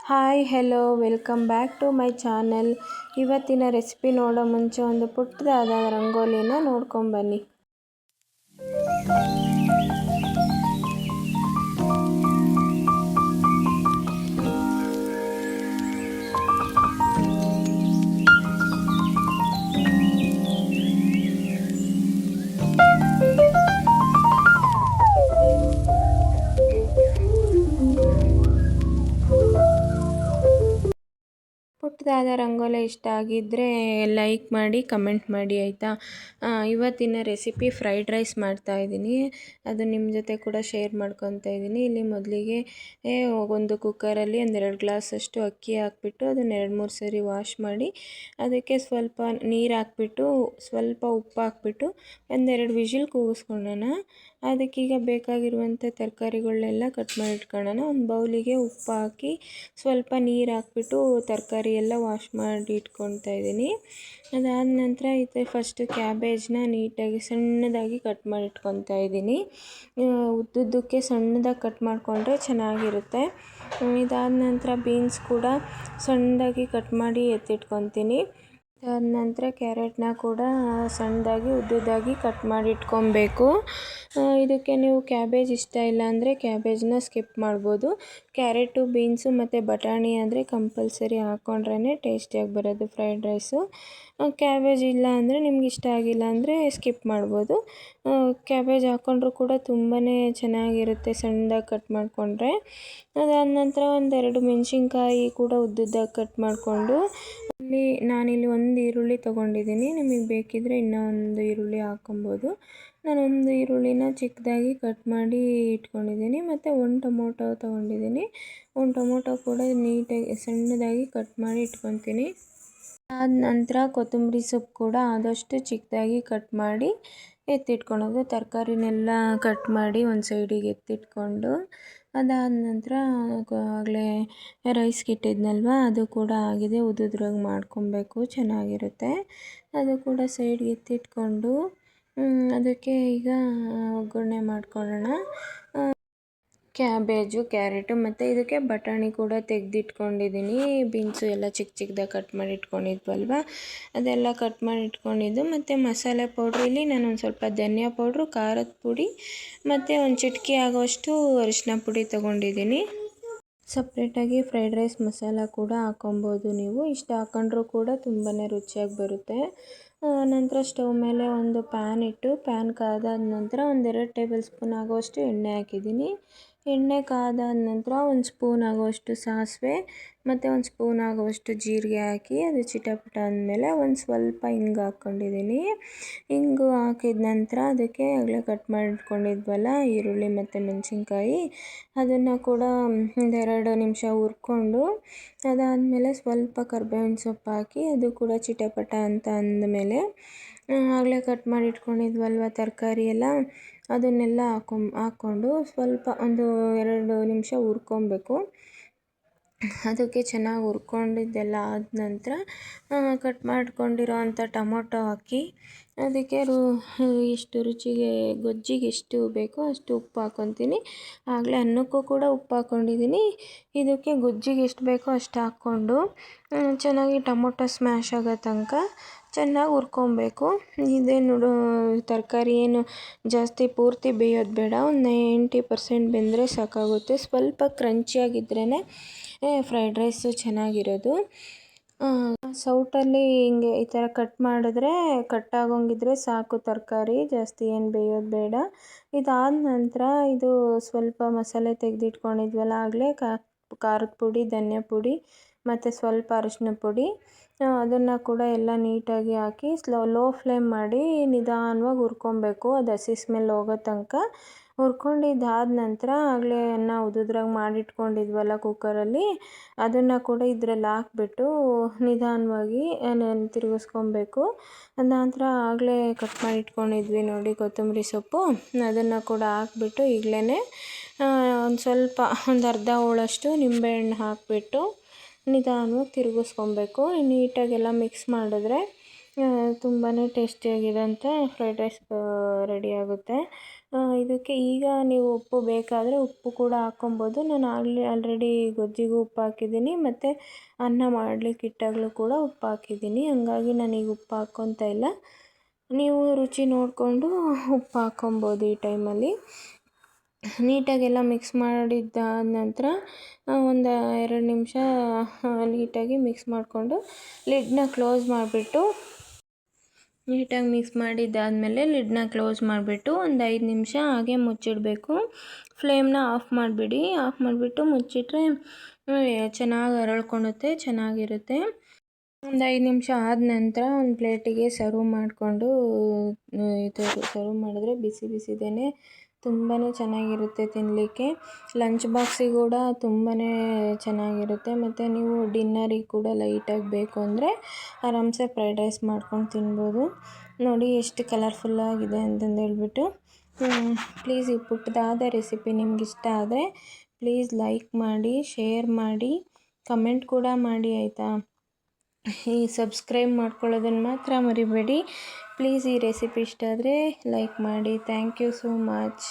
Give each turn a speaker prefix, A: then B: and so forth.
A: Hi hello welcome back to my channel. ಇವತ್ತಿನ recipe ನೋಡೋ ಮುಂಚೆ ಒಂದು ಪುಟ್ಟದಾದ ರಂಗೋಲಿನ ನೋಡ್ಕೊಂಬನ್ನಿ. ಪುಟ್ಟದಾದ ರಂಗೋಲಿ ಇಷ್ಟ ಆಗಿದ್ದರೆ ಲೈಕ್ ಮಾಡಿ, ಕಮೆಂಟ್ ಮಾಡಿ ಆಯಿತಾ. ಇವತ್ತಿನ ರೆಸಿಪಿ ಫ್ರೈಡ್ ರೈಸ್ ಮಾಡ್ತಾಯಿದ್ದೀನಿ. ಅದು ನಿಮ್ಮ ಜೊತೆ ಕೂಡ ಶೇರ್ ಮಾಡ್ಕೊತಾ ಇದ್ದೀನಿ. ಇಲ್ಲಿ ಮೊದಲಿಗೆ ಒಂದು ಕುಕ್ಕರಲ್ಲಿ 2 ಗ್ಲಾಸಷ್ಟು ಅಕ್ಕಿ ಹಾಕ್ಬಿಟ್ಟು ಅದನ್ನು 2-3 ಸರಿ ವಾಶ್ ಮಾಡಿ ಅದಕ್ಕೆ ಸ್ವಲ್ಪ ನೀರು ಹಾಕ್ಬಿಟ್ಟು ಸ್ವಲ್ಪ ಉಪ್ಪು ಹಾಕ್ಬಿಟ್ಟು 1-2 ವಿಷಿಲ್ ಕೂಗಿಸ್ಕೊಳ್ಳೋಣ. ಅದಕ್ಕೀಗ ಬೇಕಾಗಿರುವಂಥ ತರಕಾರಿಗಳನ್ನೆಲ್ಲ ಕಟ್ ಮಾಡಿ ಇಟ್ಕೊಳ್ಳೋಣ. ಒಂದು ಬೌಲಿಗೆ ಉಪ್ಪು ಹಾಕಿ ಸ್ವಲ್ಪ ನೀರು ಹಾಕ್ಬಿಟ್ಟು ತರಕಾರಿ ಎಲ್ಲ ವಾಶ್ ಮಾಡಿ ಇಟ್ಕೊತಾ ಇದ್ದೀನಿ. ಅದಾದ ನಂತರ ಫಸ್ಟು ಕ್ಯಾಬೇಜ್ನ ನೀಟಾಗಿ ಸಣ್ಣದಾಗಿ ಕಟ್ ಮಾಡಿ ಇಟ್ಕೊತಾ ಇದ್ದೀನಿ. ಉದ್ದುದ್ದಕ್ಕೆ ಸಣ್ಣದಾಗಿ ಕಟ್ ಮಾಡಿಕೊಂಡ್ರೆ ಚೆನ್ನಾಗಿರುತ್ತೆ. ಇದಾದ ನಂತರ ಬೀನ್ಸ್ ಕೂಡ ಸಣ್ಣದಾಗಿ ಕಟ್ ಮಾಡಿ ಎತ್ತಿಟ್ಕೊತೀನಿ. ಅದಾದ ನಂತರ ಕ್ಯಾರೆಟ್ನ ಕೂಡ ಸಣ್ಣದಾಗಿ ಉದ್ದುದ್ದಾಗಿ ಕಟ್ ಮಾಡಿ ಇಟ್ಕೊಬೇಕು. ಇದಕ್ಕೆ ನೀವು ಕ್ಯಾಬೇಜ್ ಇಷ್ಟ ಇಲ್ಲ ಅಂದರೆ ಕ್ಯಾಬೇಜ್ನ ಸ್ಕಿಪ್ ಮಾಡ್ಬೋದು. ಕ್ಯಾರೆಟು, ಬೀನ್ಸು ಮತ್ತು ಬಟಾಣಿ ಅಂದರೆ ಕಂಪಲ್ಸರಿ ಹಾಕ್ಕೊಂಡ್ರೇ ಟೇಸ್ಟಿಯಾಗಿ ಬರೋದು ಫ್ರೈಡ್ ರೈಸು. ಕ್ಯಾಬೇಜ್ ಇಲ್ಲ ಅಂದರೆ ನಿಮ್ಗೆ ಇಷ್ಟ ಆಗಿಲ್ಲ ಅಂದರೆ ಸ್ಕಿಪ್ ಮಾಡ್ಬೋದು. ಕ್ಯಾಬೇಜ್ ಹಾಕ್ಕೊಂಡ್ರೂ ಕೂಡ ತುಂಬಾ ಚೆನ್ನಾಗಿರುತ್ತೆ ಸಣ್ಣದಾಗಿ ಕಟ್ ಮಾಡಿಕೊಂಡ್ರೆ. ಅದಾದ ನಂತರ 1-2 ಮೆಣಸಿನ್ಕಾಯಿ ಕೂಡ ಉದ್ದುದ್ದಾಗಿ ಕಟ್ ಮಾಡಿಕೊಂಡು ನಾನಿಲ್ಲಿ 1 ಈರುಳ್ಳಿ ತೊಗೊಂಡಿದ್ದೀನಿ. ನಿಮಗೆ ಬೇಕಿದ್ದರೆ ಇನ್ನೂ 1 ಈರುಳ್ಳಿ ಹಾಕ್ಕೊಬೋದು. ನಾನು 1 ಈರುಳ್ಳಿನ ಚಿಕ್ಕದಾಗಿ ಕಟ್ ಮಾಡಿ ಇಟ್ಕೊಂಡಿದ್ದೀನಿ ಮತ್ತು 1 ಟೊಮೊಟೊ ತೊಗೊಂಡಿದ್ದೀನಿ. 1 ಟೊಮೊಟೊ ಕೂಡ ನೀಟಾಗಿ ಸಣ್ಣದಾಗಿ ಕಟ್ ಮಾಡಿ ಇಟ್ಕೊತೀನಿ. ಆದ ನಂತರ ಕೊತ್ತಂಬರಿ ಸೊಪ್ಪು ಕೂಡ ಆದಷ್ಟು ಚಿಕ್ಕದಾಗಿ ಕಟ್ ಮಾಡಿ ಎತ್ತಿಟ್ಕೊಳೋದು. ತರಕಾರಿನೆಲ್ಲ ಕಟ್ ಮಾಡಿ ಒಂದು ಸೈಡಿಗೆ ಎತ್ತಿಟ್ಕೊಂಡು ಅದಾದ ನಂತರ ಆಗಲೇ ರೈಸ್ಗೆ ಇಟ್ಟಿದ್ನಲ್ವ ಅದು ಕೂಡ ಆಗಿದೆ. ಉದ್ದುದ್ರಾಗಿ ಮಾಡ್ಕೊಬೇಕು, ಚೆನ್ನಾಗಿರುತ್ತೆ. ಅದು ಕೂಡ ಸೈಡ್ಗೆ ಎತ್ತಿಟ್ಕೊಂಡು ಅದಕ್ಕೆ ಈಗ ಒಗ್ಗರಣೆ ಮಾಡ್ಕೊಳ್ಳೋಣ. ಕ್ಯಾಬೇಜು, ಕ್ಯಾರೆಟು ಮತ್ತು ಇದಕ್ಕೆ ಬಟಾಣಿ ಕೂಡ ತೆಗೆದಿಟ್ಕೊಂಡಿದ್ದೀನಿ. ಬೀನ್ಸು ಎಲ್ಲ ಚಿಕ್ಕದಾಗಿ ಕಟ್ ಮಾಡಿ ಇಟ್ಕೊಂಡಿದ್ವಲ್ವ ಅದೆಲ್ಲ ಕಟ್ ಮಾಡಿ ಇಟ್ಕೊಂಡಿದ್ದು. ಮತ್ತು ಮಸಾಲೆ ಪೌಡ್ರ್ ಇಲ್ಲಿ ನಾನು ಒಂದು ಸ್ವಲ್ಪ ಧನಿಯಾ ಪೌಡ್ರು, ಖಾರದ ಪುಡಿ ಮತ್ತು ಒಂದು ಚಿಟಿಕೆ ಆಗೋಷ್ಟು ಅರಿಶಿನ ಪುಡಿ ತೊಗೊಂಡಿದ್ದೀನಿ. ಸಪ್ರೇಟಾಗಿ ಫ್ರೈಡ್ ರೈಸ್ ಮಸಾಲ ಕೂಡ ಹಾಕೊಬೋದು. ನೀವು ಇಷ್ಟು ಹಾಕೊಂಡ್ರೂ ಕೂಡ ತುಂಬಾ ರುಚಿಯಾಗಿ ಬರುತ್ತೆ. ನಂತರ ಸ್ಟವ್ ಮೇಲೆ ಒಂದು ಪ್ಯಾನ್ ಇಟ್ಟು ಪ್ಯಾನ್ ಕಾದಾದ ನಂತರ 1-2 ಟೇಬಲ್ ಸ್ಪೂನ್ ಆಗುವಷ್ಟು ಎಣ್ಣೆ ಹಾಕಿದ್ದೀನಿ. ಎಣ್ಣೆ ಕಾದಾದ ನಂತರ 1 ಸ್ಪೂನ್ ಆಗುವಷ್ಟು ಸಾಸಿವೆ ಮತ್ತು 1 ಸ್ಪೂನ್ ಆಗುವಷ್ಟು ಜೀರಿಗೆ ಹಾಕಿ ಅದು ಚಿಟಪಟ ಅಂದಮೇಲೆ ಒಂದು ಸ್ವಲ್ಪ ಹಿಂಗೆ ಹಾಕ್ಕೊಂಡಿದ್ದೀನಿ. ಹಿಂಗು ಹಾಕಿದ ನಂತರ ಅದಕ್ಕೆ ಆಗಲೇ ಕಟ್ ಮಾಡಿ ಇಟ್ಕೊಂಡಿದ್ವಲ್ಲ ಈರುಳ್ಳಿ ಮತ್ತು ಮೆಣಸಿನ್ಕಾಯಿ ಅದನ್ನು ಕೂಡ 1-2 ನಿಮಿಷ ಹುರ್ಕೊಂಡು ಅದಾದಮೇಲೆ ಸ್ವಲ್ಪ ಕರ್ಬೇವಿನ ಸೊಪ್ಪು ಹಾಕಿ ಅದು ಕೂಡ ಚಿಟಪಟ ಅಂತ ಅಂದಮೇಲೆ ಆಗಲೇ ಕಟ್ ಮಾಡಿ ಇಟ್ಕೊಂಡಿದ್ವಲ್ವ ತರಕಾರಿ ಎಲ್ಲ ಅದನ್ನೆಲ್ಲ ಹಾಕ್ಕೊಂಡು ಸ್ವಲ್ಪ 1-2 ನಿಮಿಷ ಹುರ್ಕೊಬೇಕು. ಅದಕ್ಕೆ ಚೆನ್ನಾಗಿ ಹುರ್ಕೊಂಡಿದ್ದೆಲ್ಲ ಆದ ನಂತರ ಕಟ್ ಮಾಡ್ಕೊಂಡಿರೋ ಅಂಥ ಟೊಮೊಟೊ ಹಾಕಿ ಅದಕ್ಕೆ ಎಷ್ಟು ರುಚಿಗೆ ಗೊಜ್ಜಿಗೆ ಎಷ್ಟು ಬೇಕೋ ಅಷ್ಟು ಉಪ್ಪು ಹಾಕ್ಕೊತೀನಿ. ಆಗಲೇ ಅನ್ನಕ್ಕೂ ಕೂಡ ಉಪ್ಪು ಹಾಕ್ಕೊಂಡಿದ್ದೀನಿ. ಇದಕ್ಕೆ ಗೊಜ್ಜಿಗೆ ಎಷ್ಟು ಬೇಕೋ ಅಷ್ಟು ಹಾಕ್ಕೊಂಡು ಚೆನ್ನಾಗಿ ಟೊಮೊಟೊ ಸ್ಮ್ಯಾಶ್ ಆಗೋ ತನಕ ಚೆನ್ನಾಗಿ ಹುರ್ಕೊಬೇಕು. ಇದೇನು ತರಕಾರಿ ಏನು ಜಾಸ್ತಿ ಪೂರ್ತಿ ಬೇಯೋದು ಬೇಡ, ಒಂದು 90% ಬೆಂದರೆ ಸಾಕಾಗುತ್ತೆ. ಸ್ವಲ್ಪ ಕ್ರಂಚಿಯಾಗಿದ್ರೇ ಫ್ರೈಡ್ ರೈಸು ಚೆನ್ನಾಗಿರೋದು. ಸೌಟಲ್ಲಿ ಹಿಂಗೆ ಈ ಥರ ಕಟ್ ಮಾಡಿದ್ರೆ ಕಟ್ಟಾಗೋಂಗಿದ್ರೆ ಸಾಕು ತರಕಾರಿ, ಜಾಸ್ತಿ ಏನು ಬೇಯೋದು ಬೇಡ. ಇದಾದ ನಂತರ ಇದು ಸ್ವಲ್ಪ ಮಸಾಲೆ ತೆಗೆದಿಟ್ಕೊಂಡಿದ್ವಲ್ಲ ಆಗಲೇ ಖಾರದ ಪುಡಿ, ಧನಿಯಾ ಪುಡಿ ಮತ್ತು ಸ್ವಲ್ಪ ಅರಿಶಿನ ಪುಡಿ ಅದನ್ನು ಕೂಡ ಎಲ್ಲ ನೀಟಾಗಿ ಹಾಕಿ ಲೋ ಫ್ಲೇಮ್ ಮಾಡಿ ನಿಧಾನವಾಗಿ ಹುರ್ಕೊಬೇಕು. ಅದು ಹಸಿ ಸ್ಮೆಲ್ ಹೋಗೋ ತನಕ ಹುರ್ಕೊಂಡಿದ್ದಾದ ನಂತರ ಆಗಲೇ ಅನ್ನ ಉದ್ದುದ್ರಾಗಿ ಮಾಡಿಟ್ಕೊಂಡಿದ್ವಲ್ಲ ಕುಕ್ಕರಲ್ಲಿ ಅದನ್ನು ಕೂಡ ಇದರಲ್ಲಿ ಹಾಕ್ಬಿಟ್ಟು ನಿಧಾನವಾಗಿ ತಿರುಗಿಸ್ಕೊಬೇಕು. ನಂತರ ಆಗಲೇ ಕಟ್ ಮಾಡಿ ಇಟ್ಕೊಂಡಿದ್ವಿ ನೋಡಿ ಕೊತ್ತಂಬರಿ ಸೊಪ್ಪು ಅದನ್ನು ಕೂಡ ಹಾಕ್ಬಿಟ್ಟು ಈಗಲೇ ಒಂದು ಸ್ವಲ್ಪ ಒಂದು ಅರ್ಧ ಹೋಳಷ್ಟು ನಿಂಬೆಹಣ್ಣು ಹಾಕಿಬಿಟ್ಟು ನಿಧಾನವಾಗಿ ತಿರುಗಿಸ್ಕೊಬೇಕು. ನೀಟಾಗೆಲ್ಲ ಮಿಕ್ಸ್ ಮಾಡಿದ್ರೆ ತುಂಬಾ ಟೇಸ್ಟಿಯಾಗಿರೋಂಥ ಫ್ರೈಡ್ ರೈಸ್ ರೆಡಿ ಆಗುತ್ತೆ. ಇದಕ್ಕೆ ಈಗ ನೀವು ಉಪ್ಪು ಬೇಕಾದರೆ ಉಪ್ಪು ಕೂಡ ಹಾಕ್ಕೊಬೋದು. ನಾನು ಆಲ್ರೆಡಿ ಗೊಜ್ಜಿಗೂ ಉಪ್ಪು ಹಾಕಿದ್ದೀನಿ ಮತ್ತು ಅನ್ನ ಮಾಡಲಿಕ್ಕೆ ಇಟ್ಟಾಗಲೂ ಕೂಡ ಉಪ್ಪು ಹಾಕಿದ್ದೀನಿ. ಹಂಗಾಗಿ ನಾನೀಗ ಉಪ್ಪು ಹಾಕ್ಕೊತಾ ಇಲ್ಲ. ನೀವು ರುಚಿ ನೋಡಿಕೊಂಡು ಉಪ್ಪು ಹಾಕ್ಕೊಬೋದು ಈ ಟೈಮಲ್ಲಿ. ನೀಟಾಗೆಲ್ಲ ಮಿಕ್ಸ್ ಮಾಡಿದ್ದಾದ ನಂತರ ಒಂದು 2 ನಿಮಿಷ ನೀಟಾಗಿ ಮಿಕ್ಸ್ ಮಾಡಿಕೊಂಡು ಲಿಡ್ನ ಕ್ಲೋಸ್ ಮಾಡಿಬಿಟ್ಟು, ನೀಟಾಗಿ ಮಿಕ್ಸ್ ಮಾಡಿದ್ದಾದಮೇಲೆ ಲಿಡ್ನ ಕ್ಲೋಸ್ ಮಾಡಿಬಿಟ್ಟು ಒಂದು 5 ನಿಮಿಷ ಹಾಗೆ ಮುಚ್ಚಿಡಬೇಕು. ಫ್ಲೇಮ್ನ ಆಫ್ ಮಾಡಿಬಿಡಿ. ಆಫ್ ಮಾಡಿಬಿಟ್ಟು ಮುಚ್ಚಿಟ್ರೆ ಚೆನ್ನಾಗಿ ಅರಳ್ಕೊಳ್ಳುತ್ತೆ, ಚೆನ್ನಾಗಿರುತ್ತೆ. ಒಂದು 5 ನಿಮಿಷ ಆದ ನಂತರ ಒಂದು ಪ್ಲೇಟಿಗೆ ಸರ್ವ್ ಮಾಡಿಕೊಂಡು ಸರ್ವ್ ಮಾಡಿದ್ರೆ ಬಿಸಿ ಬಿಸಿದೇ ತುಂಬಾ ಚೆನ್ನಾಗಿರುತ್ತೆ ತಿನ್ನಲಿಕ್ಕೆ. ಲಂಚ್ ಬಾಕ್ಸಿಗೆ ಕೂಡ ತುಂಬಾ ಚೆನ್ನಾಗಿರುತ್ತೆ. ಮತ್ತು ನೀವು ಡಿನ್ನರಿಗೆ ಕೂಡ ಲೈಟಾಗಿ ಬೇಕು ಅಂದರೆ ಆರಾಮ್ಸೆ ಫ್ರೈಡ್ ರೈಸ್ ಮಾಡ್ಕೊಂಡು ತಿನ್ಬೋದು. ನೋಡಿ ಎಷ್ಟು ಕಲರ್ಫುಲ್ಲಾಗಿದೆ ಅಂತಂದು ಹೇಳ್ಬಿಟ್ಟು. ಪ್ಲೀಸ್ ಈ ಪುಟ್ಟದಾದ ರೆಸಿಪಿ ನಿಮ್ಗೆ ಇಷ್ಟ ಆದರೆ ಪ್ಲೀಸ್ ಲೈಕ್ ಮಾಡಿ, ಶೇರ್ ಮಾಡಿ, ಕಮೆಂಟ್ ಕೂಡ ಮಾಡಿ ಆಯಿತಾ. ಈ ಸಬ್ಸ್ಕ್ರೈಬ್ ಮಾಡ್ಕೊಳ್ಳೋದನ್ನು ಮಾತ್ರ ಮರಿಬೇಡಿ ಪ್ಲೀಸ್. ಈ ರೆಸಿಪಿ ಇಷ್ಟ ಆದರೆ ಲೈಕ್ ಮಾಡಿ. Thank you so much.